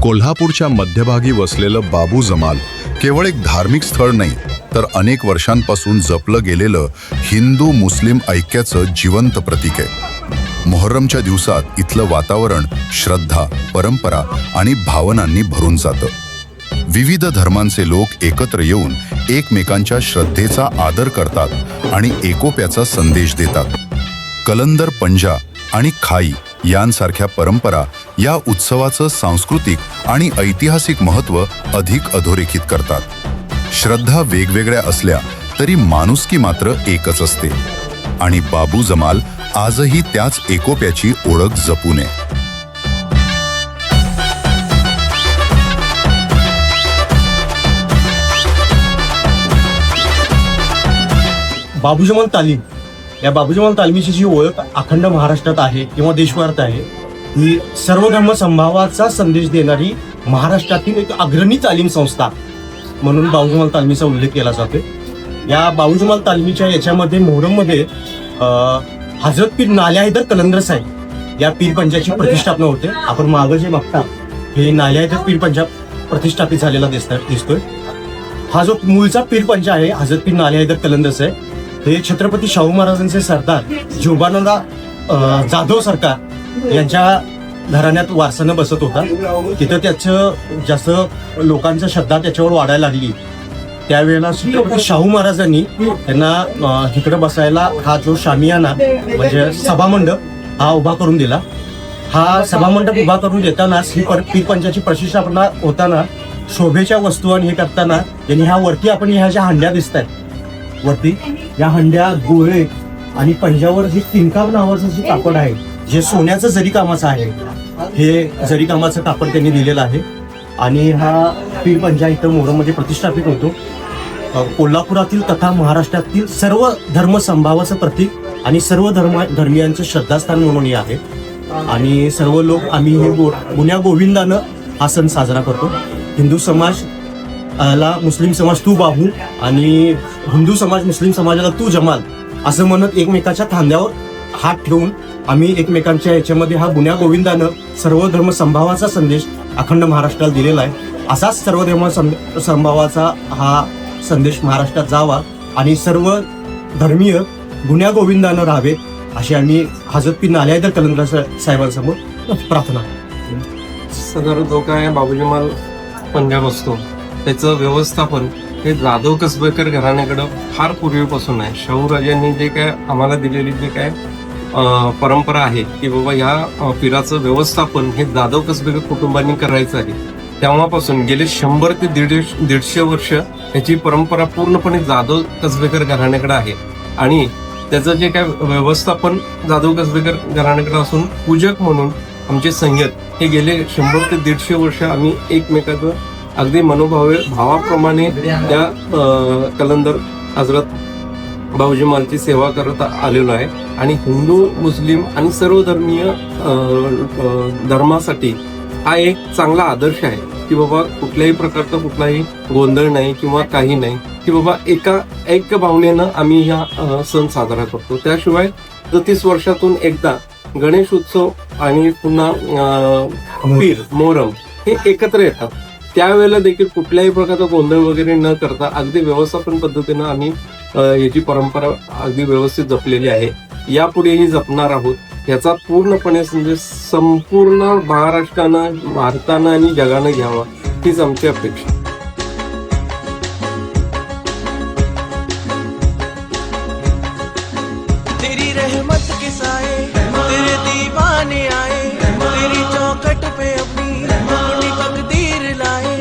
कोल्हापूरच्या मध्यभागी वसलेलं बाबू जमाल केवळ एक धार्मिक स्थळ नाही, तर अनेक वर्षांपासून जपलं गेलेलं हिंदू मुस्लिम ऐक्याचं जिवंत प्रतीक आहे. मोहर्रमच्या दिवसात इथलं वातावरण श्रद्धा, परंपरा आणि भावनांनी भरून जातं. विविध धर्मांचे लोक एकत्र येऊन एकमेकांच्या श्रद्धेचा आदर करतात आणि एकोप्याचा संदेश देतात. कलंदर पंजा आणि खाई यांसारख्या परंपरा या उत्सवाचं सांस्कृतिक आणि ऐतिहासिक महत्त्व अधिक अधोरेखित करतात. श्रद्धा वेगवेगळ्या असल्या तरी माणुसकी मात्र एकच असते आणि बाबू जमाल आजही त्याच एकोप्याची ओळख जपून आहे. बाबू जमाल तालीम, या बाबू जमाल तालमीची जी ओळख अखंड महाराष्ट्रात आहे किंवा देशभरात आहे, ही सर्व धर्म समभावाचा संदेश देणारी महाराष्ट्रातील एक अग्रणी तालीम संस्था म्हणून बाबू जमाल तालमीचा उल्लेख केला जातो. या बाबू जमाल तालमीच्या याच्यामध्ये मोहरममध्ये हजरत पीर नाल्या हैदर कलंदर साहेब या पीर पंजाची प्रतिष्ठापना होते. आपण मागं जे बघता हे नाल्या हैदर पीर पंजा प्रतिष्ठापित झालेला दिसतोय. हा जो मूळचा पीर पंजा आहे हजरत पीर नाल्या हैदर कलंदर साहेब, हे छत्रपती शाहू महाराजांचे सरदार जोबानंदा जाधव सरकार यांच्या घराण्यात वारसानं बसत होता. तिथं त्याचं जास्त लोकांचा श्रद्धा त्याच्यावर वाढायला लागली. त्यावेळेला छत्रपती शाहू महाराजांनी त्यांना इकडे बसायला हा जो शामियाना म्हणजे सभामंडप हा उभा करून दिला. हा सभामंडप उभा करून देतानाच ही पीर पंजाची प्रतिष्ठापना होताना शोभेच्या वस्तू आणि हे करताना त्यांनी ह्या वरती आपण ह्या ज्या हंड्या दिसत आहेत वरती, या हंड्या गोळे आणि पंजावर जे किनकाम नावाचं जे कापड आहे जे सोन्याचं जरी कामाचं आहे, हे जरी कामाचं कापड त्यांनी दिलेलं आहे. आणि हा पीर पंजा इथं मोहरममध्ये प्रतिष्ठापित होतो. कोल्हापुरातील तथा महाराष्ट्रातील सर्व धर्म समभावाचं प्रतीक आणि सर्व धर्मियांचं श्रद्धास्थान म्हणून हे आहे. आणि सर्व लोक आम्ही हे गुण्या गोविंदानं हा सण साजरा करतो. हिंदू समाज ला मुस्लिम समाज तू बाबू आणि हिंदू समाज मुस्लिम समाजाला तू जमाल असं म्हणत एकमेकाच्या खांद्यावर हात ठेवून आम्ही एकमेकांच्या याच्यामध्ये हा गुण्या गोविंदानं सर्व धर्म समभावाचा संदेश अखंड महाराष्ट्राला दिलेला आहे. असाच सर्व धर्म समभावाचा हा संदेश महाराष्ट्रात जावा आणि सर्व धर्मीय गुण्या गोविंदानं राहावेत अशी आम्ही हजरत पीर नाल्या हैदर कलंदर साहेबांसमोर प्रार्थना. सदर जो काय बाबू जमाल पंजाब असतो त्याचं व्यवस्थापन हे जाधव कसबेकर घराण्याकडं फार पूर्वीपासून आहे. शाहू राजांनी जे काय आम्हाला दिलेली जे काय परंपरा आहे की बाबा ह्या पीराचं व्यवस्थापन हे जाधव कसबेकर कुटुंबांनी करायचं आहे. तेव्हापासून गेले 100 ते 150 वर्ष याची परंपरा पूर्णपणे जाधव कसबेकर घराण्याकडे आहे. आणि त्याचं जे काय व्यवस्थापन जाधव कसबेकर घराण्याकडे असून पूजक म्हणून आमचे संयत हे गेले 100 ते 150 वर्ष आम्ही एकमेकाचं अगदी भावाप्रमाणे त्या कलंदर हजरत बाबू जमालची सेवा करत आलेलो आहे. आणि हिंदू मुस्लिम आणि सर्व धर्मीय धर्मासाठी हा एक चांगला आदर्श आहे की बाबा कुठल्याही प्रकारचा कुठलाही गोंधळ नाही किंवा काही नाही, की बाबा ऐक्य भावनेनं आम्ही हा सण साजरा करतो. त्याशिवाय 30 वर्षातून एकदा गणेश उत्सव आणि पुन्हा पीर मोहरम हे एकत्र येतात. त्यावेळेला देखील कुठल्याही प्रकारचा गोंधळ वगैरे न करता अगदी व्यवस्थापन पद्धतीनं आम्ही याची परंपरा अगदी व्यवस्थित जपलेली आहे. यापुढेही जपणार आहोत. याचा पूर्णपणे म्हणजे संपूर्ण महाराष्ट्रानं, भारतानं आणि जगानं घ्यावा हीच आमची अपेक्षा. तेरी रहमत के साए तेरे दीवाने आए, तेरी चौखट पे अपनी तकदीर लाए.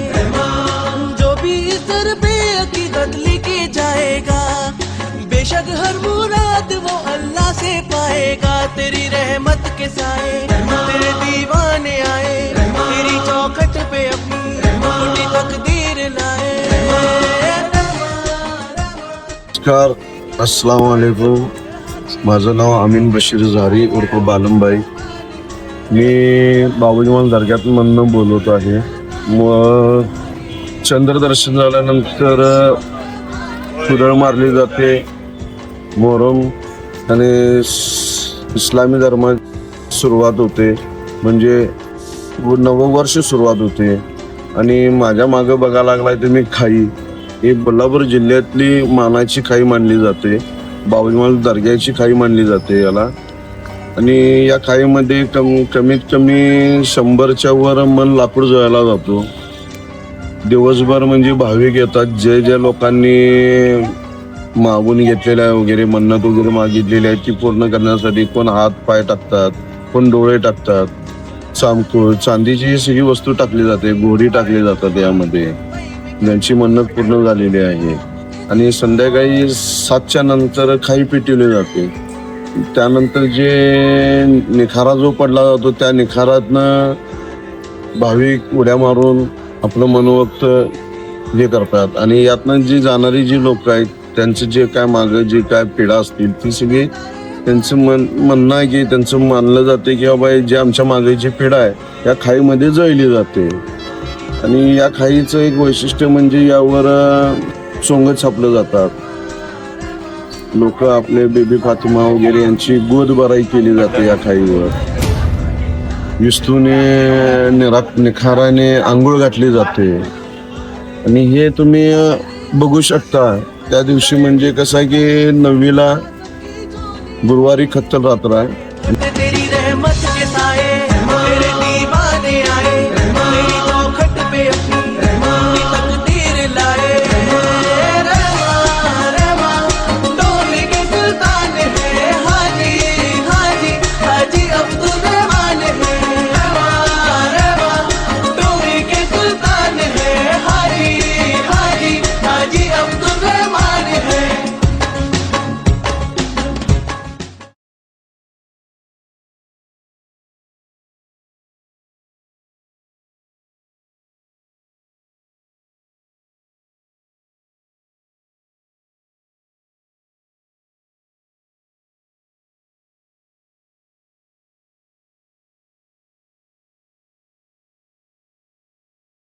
जो भी इस दर पे अकीदत लेके जाएगा बेशक हर मुराद वो अल्लाह से पाएगा. तेरी रहमत के साए तेरे दीवाने आए, तेरी चौखट पे अपनी तकदीर लाए. नमस्कार, अस्सलाम वालेकुम. माझं नाव अमीन बशीर झारी उर्फ बालमबाई. मी बाबू जमाल दर्ग्यातमधनं बोलत आहे. चंद्रदर्शन झाल्यानंतर कुदळ मारली जाते. मोहरम आणि इस्लामी धर्मात सुरुवात होते, म्हणजे नववर्ष सुरुवात होते. आणि माझ्या मागं बघायला लागलाय तुम्ही खाई, ही कोल्हापूर जिल्ह्यातली मानाची खाई मानली जाते. बाबूजमाल दर्ग्याची खाई मानली जाते याला. आणि या खाईमध्ये कमीत कमी 100च्या वर मन लाकूड जळायला जातो दिवसभर. म्हणजे भाविक येतात, ज्या लोकांनी मागून घेतलेल्या वगैरे मन्नत वगैरे मागितलेली आहे ती पूर्ण करण्यासाठी कोण हात पाय टाकतात, कोण डोळे टाकतात, चामकूळ चांदीची सगळी वस्तू टाकली जाते, घोडी टाकली जातात यामध्ये, ज्यांची मन्नत पूर्ण झालेली आहे. आणि संध्याकाळी 7च्या नंतर खाई पेटवली जाते. त्यानंतर जे निखारा जो पडला जातो त्या निखारातनं भाविक उड्या मारून आपलं मनोवक्त हे करतात. आणि यातनं जी जाणारी जी लोक आहेत त्यांचं जे काय मागं जे काय पिढा असतील ती सगळी त्यांचं म्हणणं आहे की त्यांचं मानलं जाते की बाबा जे आमच्या मागे जी पिढा आहे या खाईमध्ये जळली जाते. आणि या खाईचं एक वैशिष्ट्य म्हणजे यावर सोंग छापलं जातात. लोक आपले बेबी फातिमा वगैरे यांची गोद बराई केली जाते या खाईवर. विस्तूने निखाराने आंघोळ घातली जाते. आणि हे तुम्ही बघू शकता. त्या दिवशी म्हणजे कसं आहे की 9वीला गुरुवारी खत्तल रात्र आहे. तेरी रहमत